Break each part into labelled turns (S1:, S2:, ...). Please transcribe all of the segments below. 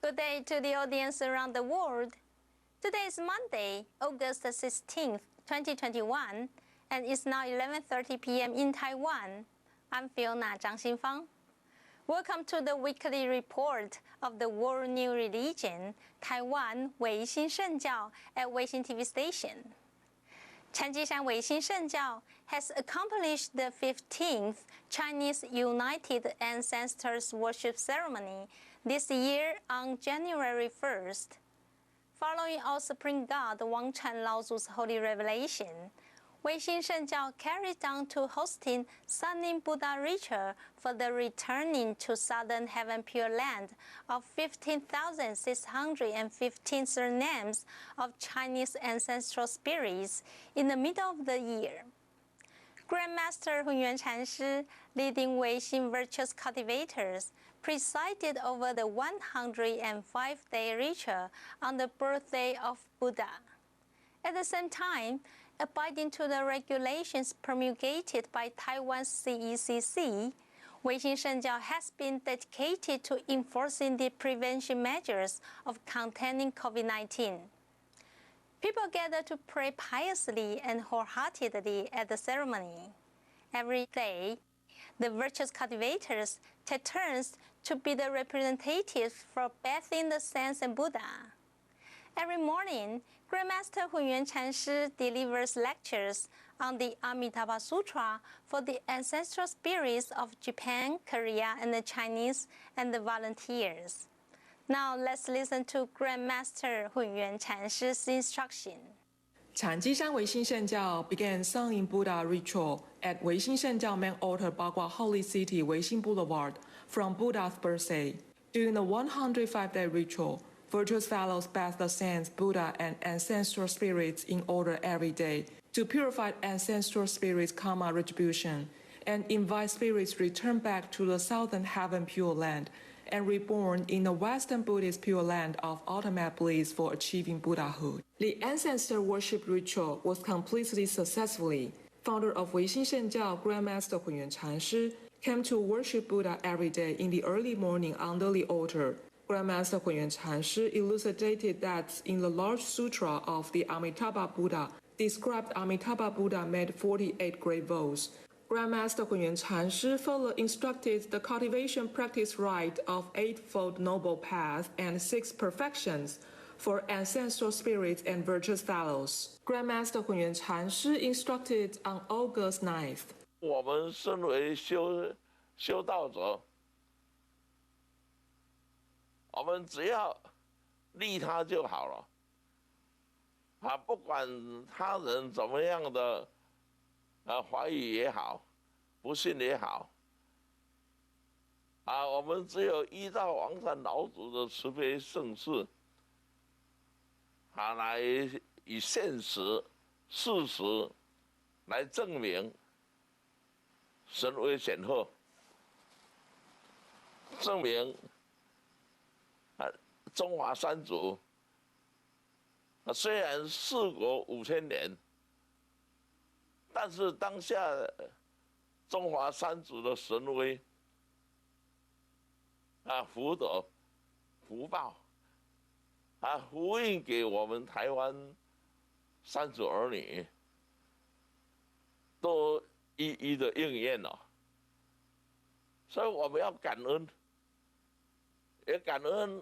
S1: Good day to the audience around the world. Today is Monday, August 16th, 2021, and it's now 11:30 p.m. in Taiwan. I'm Fiona Zhang Xinfang. Welcome to the weekly report of the World New Religion, Taiwan Weixin Shengjiao at Weixin TV station. Shengjiao Weixin Shengjiao has accomplished the 15th Chinese United Ancestors Worship Ceremony this year on January 1st. Following our Supreme God Wang Chan Laozu's holy revelation, Weixin Shengjiao carried on to hosting Sunning Buddha ritual for the returning to Southern Heaven Pure Land of 15,615 surnames of Chinese ancestral spirits in the middle of the year. Grandmaster Hunyuan Chanshi, leading Weixin virtuous cultivators, presided over the 105-day ritual on the birthday of Buddha. At the same time, abiding to the regulations promulgated by Taiwan's CECC, Weixin Shengjiao has been dedicated to enforcing the prevention measures of containing COVID-19. People gather to pray piously and wholeheartedly at the ceremony. Every day, the virtuous cultivators take turns to be the representatives for bathing the saints and Buddha. Every morning, Grandmaster Hunyuan Chanshi delivers lectures on the Amitabha Sutra for the ancestral spirits of Japan, Korea, and the Chinese and the volunteers. Now let's listen to Grandmaster Hunyuan Chanshi's instruction.
S2: Shengjiao Weixin Shengjiao began Sunning Buddha ritual at Weixin Shengjiao main altar Bagua Holy City Weixin Boulevard from Buddha's birthday. During the 105-day ritual, virtuous fellows bathe the saints, Buddha, and ancestral spirits in order every day to purify ancestral spirits' karma retribution and invite spirits return back to the Southern Heaven Pure Land and reborn in the Western Buddhist Pure Land of ultimate bliss for achieving Buddhahood. The ancestor worship ritual was completed successfully. Founder of Weixin Shengjiao, Grandmaster Hunyuan Chanshi, came to worship Buddha every day in the early morning under the altar. Grandmaster Hunyuan Chanshi elucidated that in the large sutra of the Amitabha Buddha, described Amitabha Buddha made 48 great vows. Grandmaster Hunyuan Chanshi further instructed the cultivation practice rite of Eightfold Noble Path and Six Perfections for ancestral spirits and virtuous fellows. Grandmaster Hunyuan Chanshi instructed on August 9th.
S3: 我们身为修道者，我们只要利他就好了。不管他人怎么样的怀疑也好，不信也好，我们只有依照王禅老祖的慈悲盛世，来以现实事实来证明神威显赫，证明中华三祖虽然事国5000年，但是当下中华三祖的神威福德福报呼应给我们台湾三祖儿女都一一的应验了，所以我们要感恩，也感恩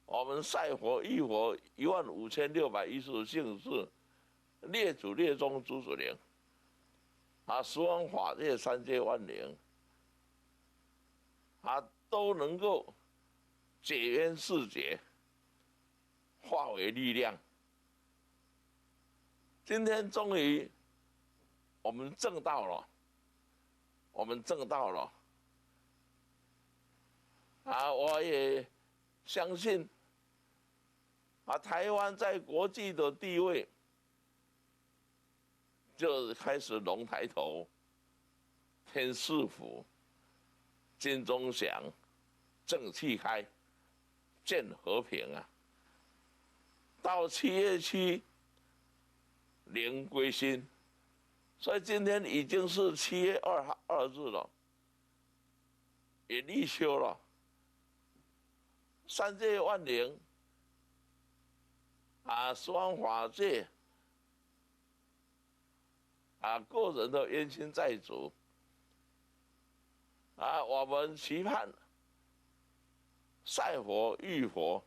S3: 我们赛佛忆佛15610姓氏列祖列宗祖祖灵，十方法界三界万灵，都能够解冤释结，化为力量。今天终于我们证到了，我也相信台湾在国际的地位就开始龙抬头，天是福，金钟响，正气开，见和平到7月7，灵归心，所以今天已经是7月2日了，也立秋了，三界万灵十方法界个人的冤亲债主我们期盼赛佛、玉佛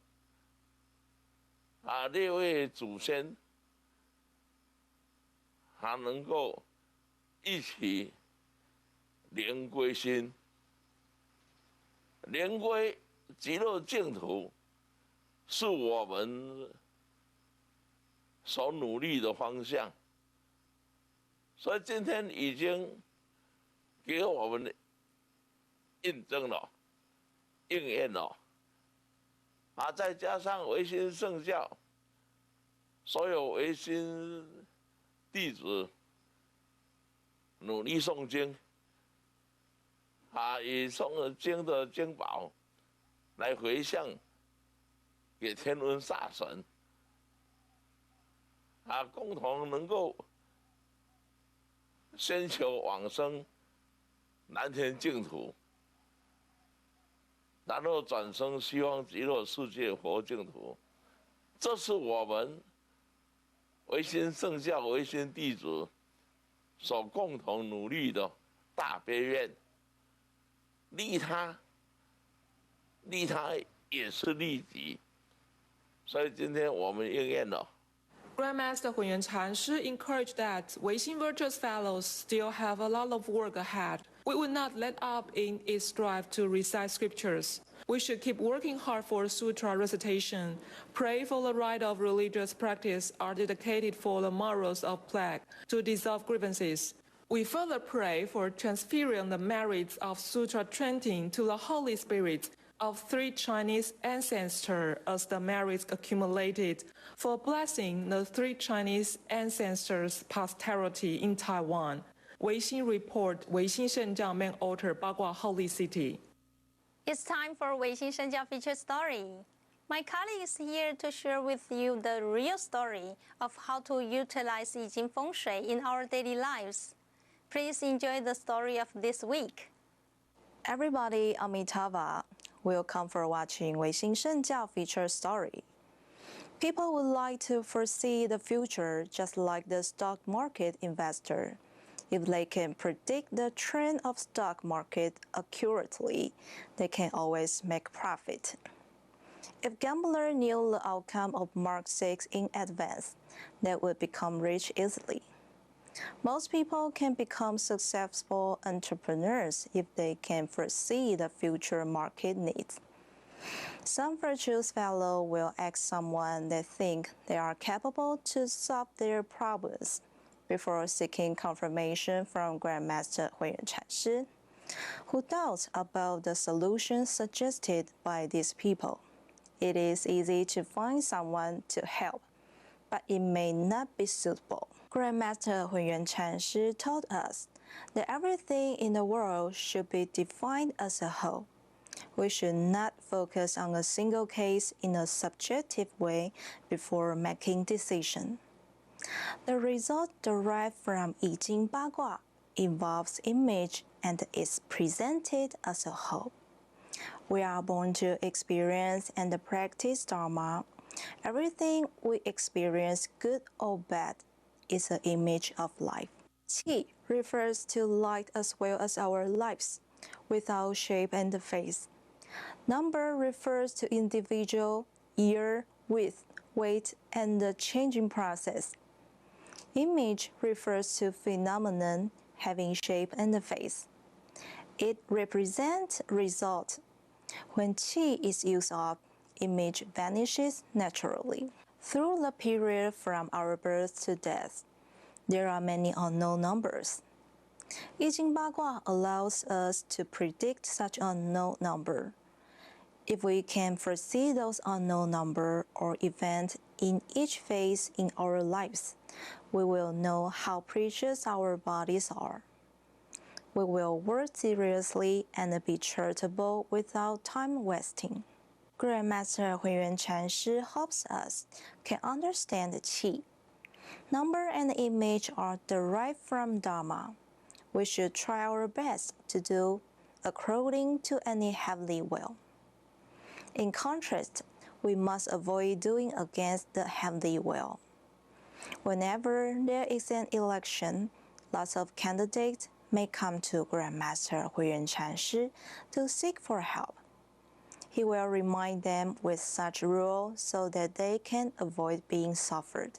S3: 六位祖先能够一起灵归心，灵归极乐净土，是我们所努力的方向。所以今天已经给我们印证了、应验了再加上维新圣教，所有维新弟子努力诵经以诵经的经宝来回向给天文煞神共同能够先求往生南天净土，然后转生西方极乐世界佛净土。这是我们维新圣教、维新弟子所共同努力的大悲愿，利他也是利己。所以今天我们应验了。
S2: Grandmaster Hunyuan Chanshi encouraged that Weixin Virtuous Fellows still have a lot of work ahead. We would not let up in its drive to recite scriptures. We should keep working hard for sutra recitation, pray for the right of religious practice are dedicated for the morals of plague to dissolve grievances. We further pray for transferring the merits of sutra chanting to the Holy Spirit of 3 Chinese ancestors as the merits accumulated for blessing the 3 Chinese ancestors' posterity in Taiwan. Weixin Report, Weixin Shengjiao Main Altar, Bagua Holy City.
S1: It's time for Weixin Shengjiao feature story. My colleague is here to share with you the real story of how to utilize I Ching Feng Shui in our daily lives. Please enjoy the story of this week.
S4: Everybody, Amitabha. Welcome for watching Weixin Shengjiao feature story. People would like to foresee the future just like the stock market investor. If they can predict the trend of stock market accurately, they can always make profit. If gambler knew the outcome of Mark 6 in advance, they would become rich easily. Most people can become successful entrepreneurs if they can foresee the future market needs. Some virtuous fellow will ask someone they think they are capable to solve their problems before seeking confirmation from Grandmaster Hunyuan Chanshi, who doubts about the solution suggested by these people. It is easy to find someone to help, but it may not be suitable. Grandmaster Hunyuan Chanshi told us that everything in the world should be defined as a whole. We should not focus on a single case in a subjective way before making decision. The result derived from I Ching Bagua involves image and is presented as a whole. We are born to experience and practice Dharma. Everything we experience, good or bad, is an image of life. Qi refers to light as well as our lives, without shape and face. Number refers to individual, year, width, weight, and the changing process. Image refers to phenomenon having shape and face. It represents result. When qi is used up, image vanishes naturally. Through the period from our birth to death, there are many unknown numbers. I Ching Bagua allows us to predict such unknown number. If we can foresee those unknown number or event in each phase in our lives, we will know how precious our bodies are. We will work seriously and be charitable without time wasting. Grandmaster Hunyuan Chanshi hopes us can understand qi. Number and image are derived from Dharma. We should try our best to do according to any heavenly will. In contrast, we must avoid doing against the heavenly will. Whenever there is an election, lots of candidates may come to Grandmaster Huiyuan Chanshi to seek for help. He will remind them with such rule so that they can avoid being suffered.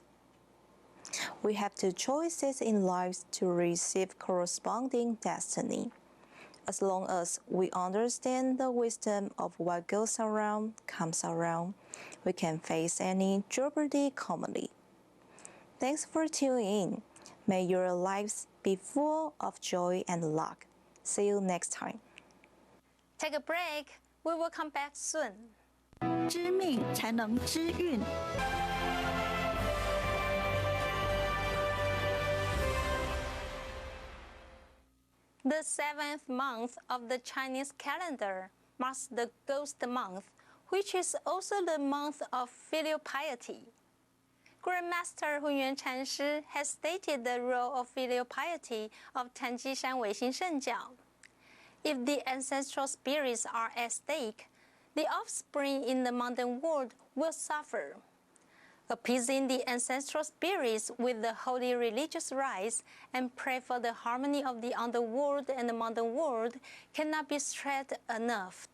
S4: We have two choices in life to receive corresponding destiny. As long as we understand the wisdom of what goes around comes around, we can face any jeopardy calmly. Thanks for tuning in. May your lives be full of joy and luck. See you next time.
S1: Take a break. We will come back soon.
S5: 知命才能知运。
S1: The 7th month of the Chinese calendar marks the Ghost Month, which is also the month of filial piety. Grandmaster Hunyuan Chanshi has stated the role of filial piety of Chanjishan Weixin Shengjiao. If the ancestral spirits are at stake, the offspring in the modern world will suffer. Appeasing the ancestral spirits with the holy religious rites and pray for the harmony of the underworld and the modern world cannot be stressed enough.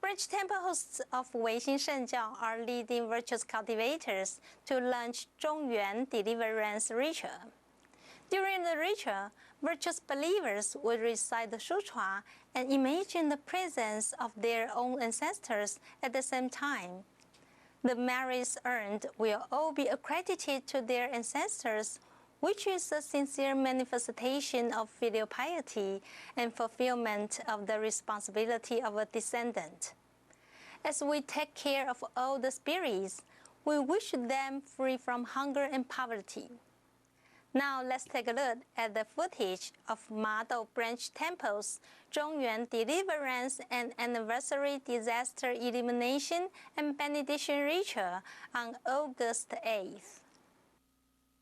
S1: Branch temple hosts of Weixin Shengjiao are leading virtuous cultivators to launch Zhongyuan deliverance ritual. During the ritual, virtuous believers will recite the sutra and imagine the presence of their own ancestors at the same time. The merits earned will all be accredited to their ancestors, which is a sincere manifestation of filial piety and fulfillment of the responsibility of a descendant. As we take care of all the spirits, we wish them free from hunger and poverty. Now let's take a look at the footage of Madou Branch Temple's Zhongyuan Deliverance and Anniversary Disaster Elimination and Benediction Ritual on August 8th.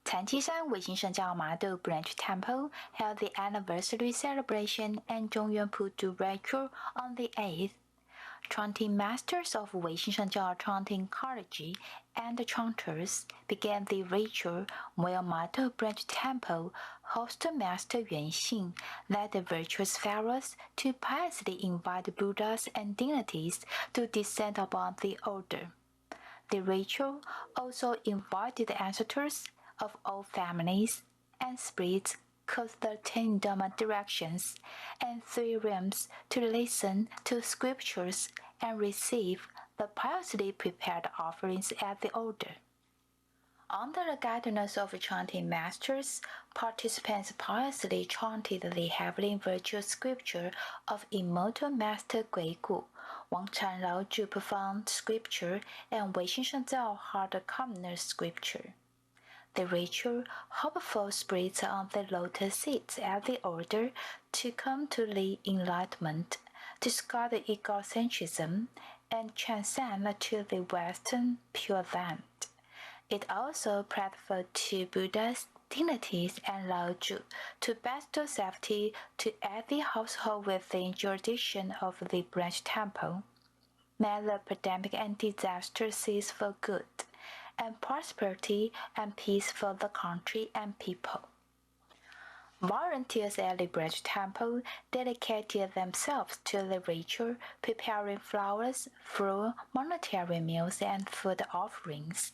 S6: 残七山维新圣教麻豆 Branch Temple held the anniversary celebration and Zhongyuan Putu ritual on the 8th. Chanting masters of Weixin Shengjiao chanting clergy and chanters began the ritual, while Madou Branch Temple host Master Yuanxing led the virtuous pharaohs to piously invite Buddhas and divinities to descend upon the order. The ritual also invited the ancestors of all families and spirits across the 10 Dharma directions and 3 realms to listen to scriptures and receive the piously prepared offerings at the altar. Under the guidance of chanting masters, participants piously chanted the heavenly virtue scripture of immortal Master Guigu, Wang Chanrao Zhupefang scripture, and Weixin Shengjiao Heart Commoner scripture. The ritual hopeful spirits on the lotus seats at the altar to come to the enlightenment, discard egocentrism, and transcend to the Western Pure Land. It also prayed for 2 Buddhas, divinities, and Laoju to bestow safety to every household within jurisdiction of the branch temple. May the pandemic and disaster cease for good, and prosperity and peace for the country and people. Volunteers at the branch temple dedicated themselves to the ritual, preparing flowers, fruit, monetary meals, and food offerings.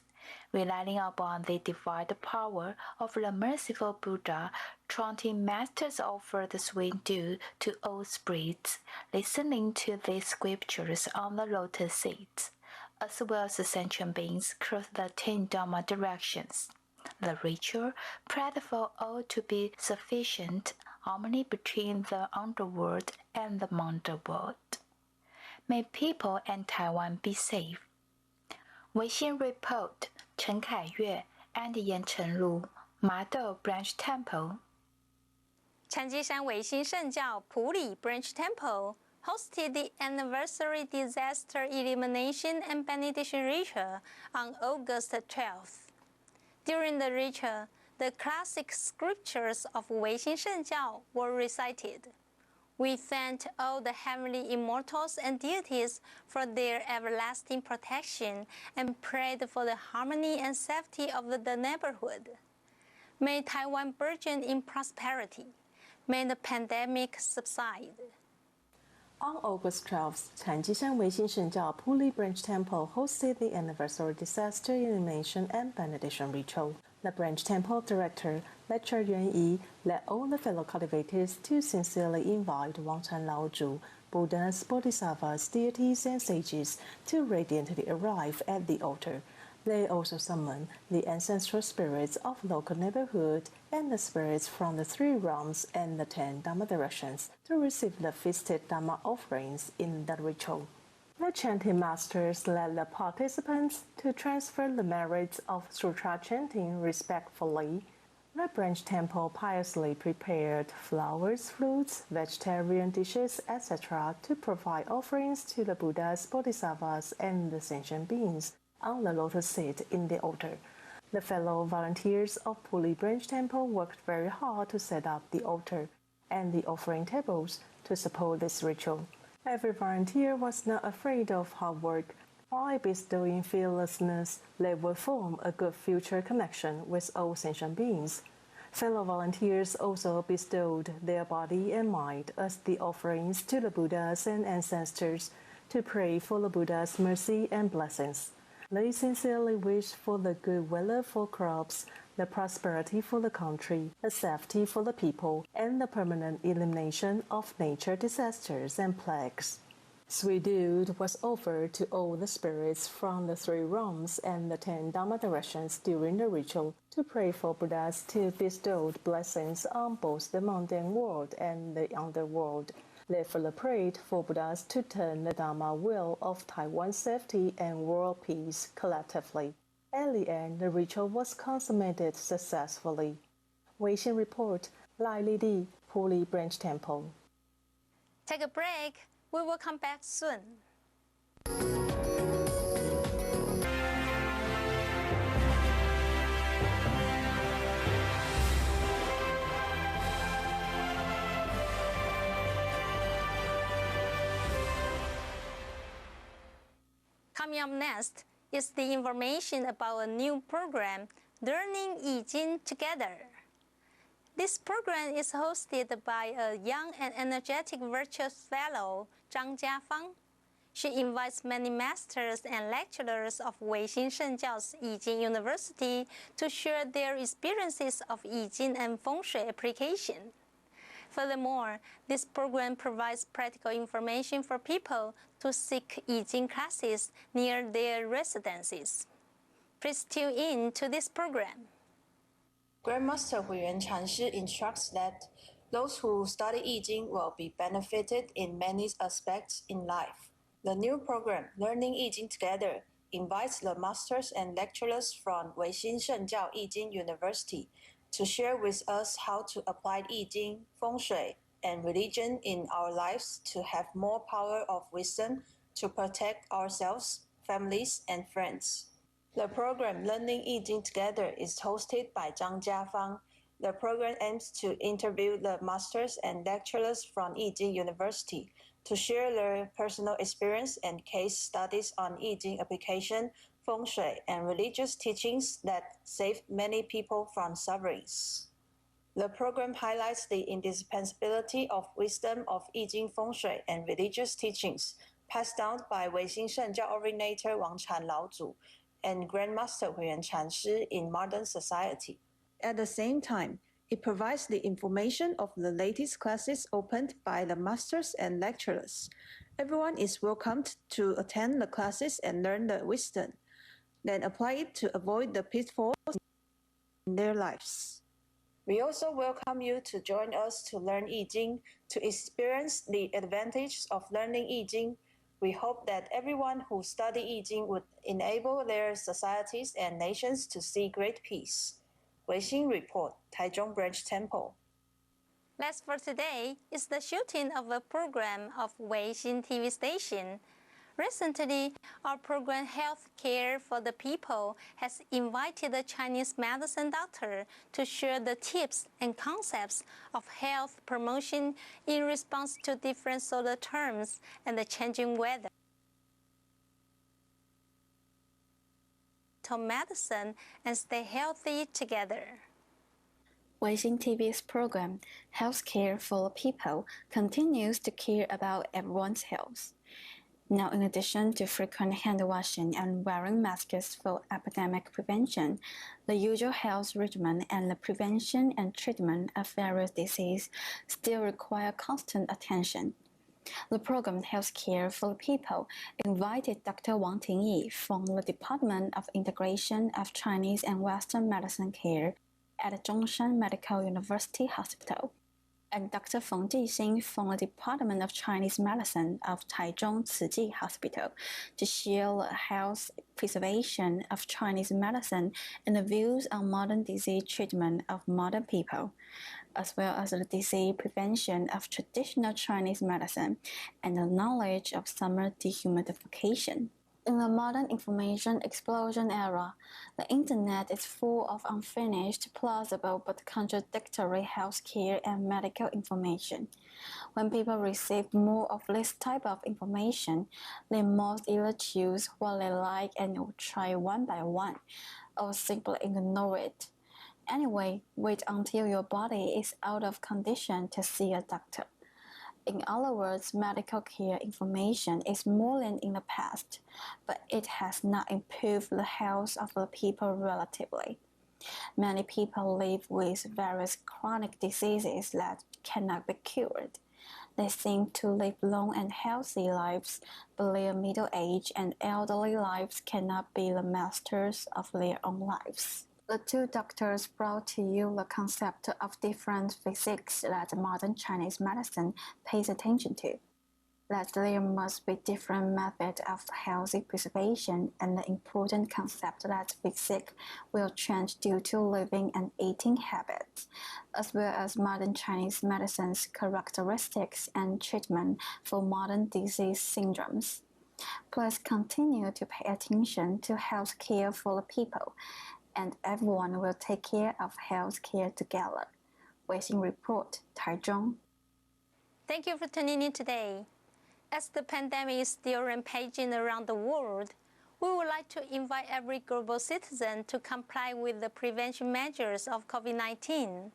S6: Relying upon the divine power of the merciful Buddha, chanting masters offer the sweet dew to all spirits, listening to the scriptures on the lotus seats, as well as sentient beings across the 10 Dharma directions. The ritual prayed for all to be sufficient harmony between the underworld and the modern world. May people and Taiwan be safe. Weixin Report, Chen Kaiyue and Yan Chenlu, Madou Branch Temple.
S1: Chanjishan Weixin Shengjiao Puli Branch Temple hosted the Anniversary Disaster Elimination and Benediction Ritual on August 12th. During the ritual, the classic scriptures of Weixin Shengjiao were recited. We thank all the heavenly immortals and deities for their everlasting protection and prayed for the harmony and safety of the neighborhood. May Taiwan burgeon in prosperity. May the pandemic subside.
S7: On August 12th, Shengjiao Weixin Shengjiao Puli Branch Temple hosted the anniversary disaster elimination and benediction ritual. The branch temple director, Lecturer Yuan Yi, led all the fellow cultivators to sincerely invite Wangshan Laozhu, Buddhas, Bodhisattvas, deities, and sages to radiantly arrive at the altar. They also summoned the ancestral spirits of local neighborhood and the spirits from the 3 realms and the 10 Dharma directions to receive the feasted Dharma offerings in the ritual. The chanting masters led the participants to transfer the merits of sutra chanting respectfully. The branch temple piously prepared flowers, fruits, vegetarian dishes, etc. to provide offerings to the Buddhas, Bodhisattvas, and the sentient beings on the lotus seat in the altar. The fellow volunteers of Puli Branch Temple worked very hard to set up the altar and the offering tables to support this ritual. Every volunteer was not afraid of hard work. By bestowing fearlessness, they would form a good future connection with all sentient beings. Fellow volunteers also bestowed their body and mind as the offerings to the Buddhas and ancestors to pray for the Buddha's mercy and blessings. They sincerely wish for the good weather for crops, the prosperity for the country, the safety for the people, and the permanent elimination of nature disasters and plagues. Sweet dew was offered to all the spirits from the 3 realms and the 10 Dharma directions during the ritual to pray for Buddhas to bestow blessings on both the mundane world and the underworld. They further prayed for Buddhas to turn the Dharma wheel of Taiwan's safety and world peace collectively. At the end, the ritual was consummated successfully. Weixin Report, Lai Li, Puli Branch Temple.
S1: Take a break. We will come back soon. Coming up next is the information about a new program, Learning I Ching Together. This program is hosted by a young and energetic virtuous fellow, Zhang Jiafang. She invites many masters and lecturers of Weixin Shengjiao's I Ching University to share their experiences of I Ching and Feng Shui application. Furthermore, this program provides practical information for people to seek I Ching classes near their residences. Please tune in to this program.
S8: Grandmaster Huiyuan Chanshi instructs that those who study I Ching will be benefited in many aspects in life. The new program, Learning I Ching Together, invites the masters and lecturers from Weixin Shengjiao I Ching University to share with us how to apply I Ching, Feng Shui, and religion in our lives to have more power of wisdom to protect ourselves, families, and friends. The program Learning I Ching Together is hosted by Zhang Jiafang. The program aims to interview the masters and lecturers from I Ching University to share their personal experience and case studies on I Ching application, Feng Shui, and religious teachings that saved many people from sufferings. The program highlights the indispensability of wisdom of I Ching, Feng Shui, and religious teachings passed down by Weixin Shengjiao originator Wangshan Laozhu and Grandmaster Huiyuan Chanshi in modern society. At the same time, it provides the information of the latest classes opened by the masters and lecturers. Everyone is welcomed to attend the classes and learn the wisdom, then apply it to avoid the pitfalls in their lives. We also welcome you to join us to learn I Ching, to experience the advantages of learning I Ching. We hope that everyone who study I Ching would enable their societies and nations to see great peace. Weixin Report, Taichung Branch Temple.
S1: Last for today is the shooting of a program of Weixin TV station. Recently, our program Health Care for the People has invited a Chinese medicine doctor to share the tips and concepts of health promotion in response to different social terms and the changing weather. Medicine and stay healthy together.
S9: Weixin TV's program, Healthcare for the People, continues to care about everyone's health. Now, in addition to frequent hand washing and wearing masks for epidemic prevention, the usual health regimen and the prevention and treatment of various diseases still require constant attention. The program Healthcare for the People invited Dr. Wang Tingyi from the Department of Integration of Chinese and Western Medicine Care at Zhongshan Medical University Hospital, and Dr. Feng Jixing from the Department of Chinese Medicine of Taichung Tzu Hospital to share the health preservation of Chinese medicine and the views on modern disease treatment of modern people, as well as the disease prevention of traditional Chinese medicine and the knowledge of summer dehumidification. In the modern information explosion era, the internet is full of unfinished, plausible but contradictory healthcare and medical information. When people receive more of this type of information, they most either choose what they like and will try one by one, or simply ignore it. Anyway, wait until your body is out of condition to see a doctor. In other words, medical care information is more than in the past, but it has not improved the health of the people relatively. Many people live with various chronic diseases that cannot be cured. They seem to live long and healthy lives, but their middle-aged and elderly lives cannot be the masters of their own lives. The two doctors brought to you the concept of different physics that modern Chinese medicine pays attention to, that there must be different methods of healthy preservation, and the important concept that physics will change due to living and eating habits, as well as modern Chinese medicine's characteristics and treatment for modern disease syndromes. Please continue to pay attention to health care for the people, and everyone will take care of health care together. Weixin Report, Taichung.
S1: Thank you for tuning in today. As the pandemic is still rampaging around the world, we would like to invite every global citizen to comply with the prevention measures of COVID-19.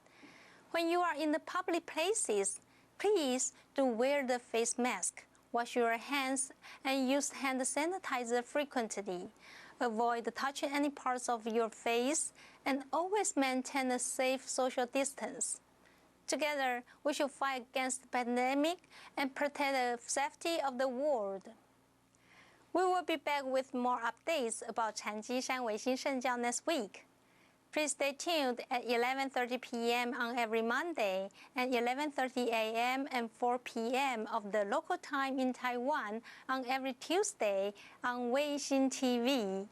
S1: When you are in the public places, please do wear the face mask, wash your hands, and use hand sanitizer frequently. Avoid touching any parts of your face, and always maintain a safe social distance. Together, we should fight against the pandemic and protect the safety of the world. We will be back with more updates about Chanjishan Weixin Shengjiao next week. Please stay tuned at 11:30 p.m. on every Monday and 11:30 a.m. and 4 p.m. of the local time in Taiwan on every Tuesday on Weixin TV.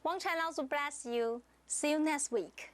S1: Wang Chan also bless you. See you next week.